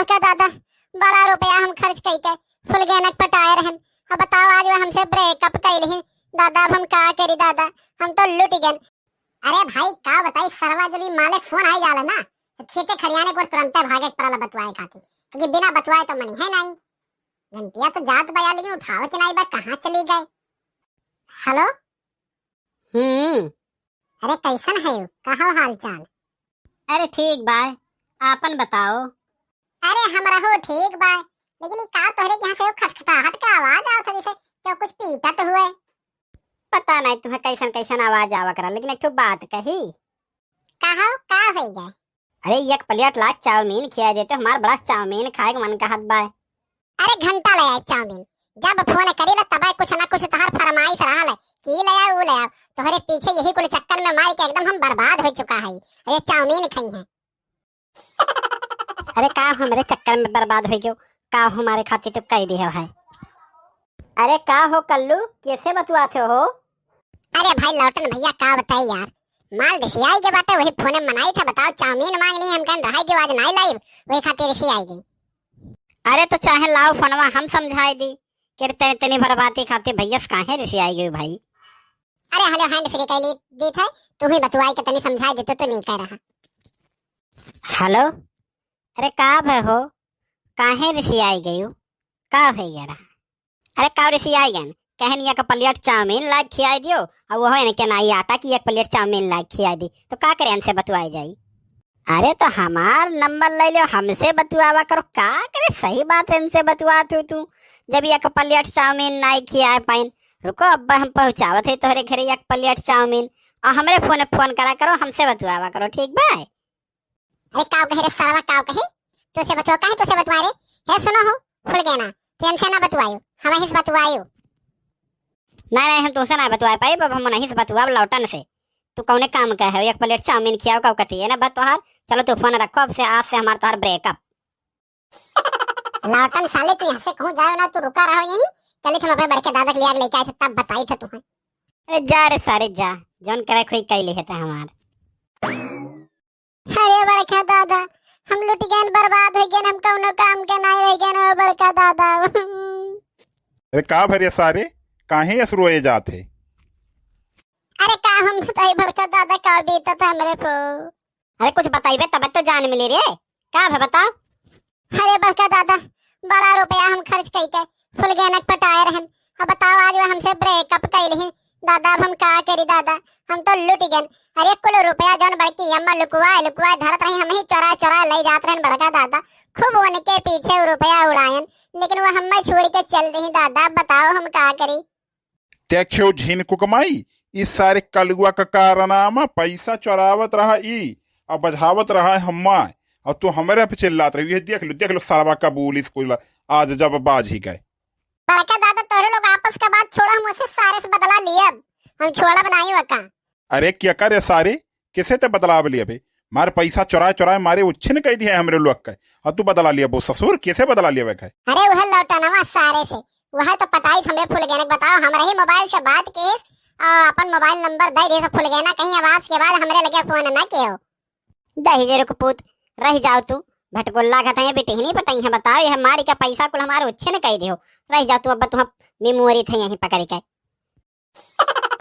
बड़का दादा बड़ा रुपया हम खर्च कई के फुल गहनक पटाए रहन। अब बताओ आज वो हमसे ब्रेकअप कैलही दादा। अब हम का करी दादा, हम तो लुट गए। अरे भाई का बताई सरवा, जब मालिक फोन आई जाला ना तो खेते खरियाने को तुरंत भागे पड़ला बतवाए खातिर, क्योंकि बिना बतवाए तो मनी है नहीं। घंटिया तो जात बया लेकिन उठावत नहीं बा, कहाँ चली गए। हेलो। अरे कैसन है, कहा हाल चाल? अरे ठीक बा, आपन बताओ। अरे हमरा हो ठीक बा, लेकिन ये का तोहरे के यहाँ से वो खटखटाहट का आवाज आवत है, जैसे क्या कुछ पीटत हुए। पता नहीं तुम्हें कैसन कैसन आवाज आवा करा, लेकिन एक ठो बात कही। कहो का हो गए? अरे एक प्लेट ला चाउमीन खिया देते, हमार बड़ा चाउमीन खाए के मन कहत बा। अरे घंटा ले आए चाउमीन, जब फोन करी ला तब कुछ ना कुछ तोहर फरमाइश रहा है कि ले आओ वो ले आओ। तोहरे पीछे यही कुल चक्कर में मार के एकदम हम बर्बाद हो चुका है। अरे चाउमीन खाई है। अरे का हमारे चक्कर में बर्बाद हो गयो, का हमारे खातिर तो कह दिया है। अरे का हो कल्लू, कैसे बतुआते हो? अरे भाई लौटन भैया का बताई यार, माल रिसियाई के बाटे वही फोन में मनाई था। बताओ चाउमीन मांग ली, हम कन रहाई जो आज नहीं लाई, वही खातिर रिसियाई गई। अरे तो चाहे लाओ फोनवा, हम समझाई दी कि तेरे तनी बर्बादी खातिर भैया से काहे रिसियाई गई भाई। अरे हेलो हैंड फ्री कैली दी था, तू ही बतुआई के तनी समझाई दे तो नहीं कह रहा। हेलो। अरे का भय हो, काहे रिसियाई गई, का भैया रहा? अरे का रिसियाई गन, कहन एक प्लेट चाउमीन ला खियाई दियो, और वो है के नाई आटा की एक प्लेट चाउमीन ला खियाई दी, तो का करे हमसे बतुआई जाई। अरे तो हमार नंबर ले लो, हमसे बतुआवा करो, का करे सही बात है इनसे बतुआत हो तू। जब एक प्लेट चाउमीन नाई खियाए पाइन, रुको अब्बा हम पहुंचावत है तोहरे घरे एक प्लेट चाउमीन, और हमरे फोन करा करो, हमसे बतुआवा करो, ठीक बा? अरे काव कहे रे सारा काव कहे, तो से बतवा कहे, तो से बतवा रे हे सुनो हो फुल गए ना, टेंशन ना बतवायो, हम ही से बतवायो। नहीं हम तुमसे ना बतवा पाई, अब हम नहीं से बतवा लौटन से। तू कौने काम का है, एक प्लेट चाउमीन खियाओ का कती है ना बात तोहार। चलो तू फोन रखो, अब से आज से हमार तोहार ब्रेकअप। लौटन साले तू यहाँ से कहूँ जाओ ना, तू रुका रहो यहीं। चले तुम अपने बड़के दादा के लिए लेके आए थे, तब बताई था तुम्हें। अरे जा रे सारे जा, जौन करे कोई कई ले है हमार। अरे बड़का दादा हम लुट गए, बर्बाद हो गए, हम कौनो काम के नहीं रह गए बड़का दादा। अरे का भरे सारे काहे असरोए जाते? अरे का हम बताई बड़का दादा का बीता था हमरे को। अरे कुछ बताइबे तब तो जान मिली रे, का है बताओ। अरे बड़का दादा बड़ा रुपया हम खर्च कई के फुल गहनक पटाए रहन। अब बताओ आज वो हमसे ब्रेकअप कैलही दादा। अब हम का करी दादा, हम तो लुट गए। अरे कुल रुपया जौन बड़की अम्मा लुकुआ धरत रही, हम ही चोरा चोरा ले जात रहन बड़का दादा। खूब उनके पीछे वो रुपया उड़ायन, लेकिन वो हमें छोड़ के चल रही दादा। बताओ हम का करी। देखो झीन को कमाई, इस सारे कलुआ का कारनामा पैसा चोरावत रहा ई और बझावत रहा है हम्मा, और तू हमारे पे चिल्लात रही है। देख लो सारा का बोल स्कूल आज जब बाज ही गए। बड़का दादा तोरे लोग आपस का बात छोड़ो, हम उससे सारे से बदला लिए, अब हम छोड़ा बनाई वका। अरे क्या करे सारे, किसे ते बदलाव लिया बे? मारे पैसा चुराए चुराए मारे उच्छिन कह दिया हमरे लोग का, और तू बदला लिया? वो ससुर कैसे बदला लिया वे? अरे वह लौटाना सारे से, वह तो पटाई हमरे फुल गए। बताओ हमारे ही मोबाइल से बात के और अपन मोबाइल नंबर दे दे फुल गए ना, कहीं आवाज के बाद हमरे लगे फोन ना कियो। दही जे रुक पूत रह जाओ तू, भटगुल्ला कहते हैं बेटे ही नहीं पटाई है। बताओ ये हमारी का पैसा कुल हमारे उच्छे ने कह दियो, रह जाओ तू। अब तुम मेमोरी थे यहीं पकड़ के।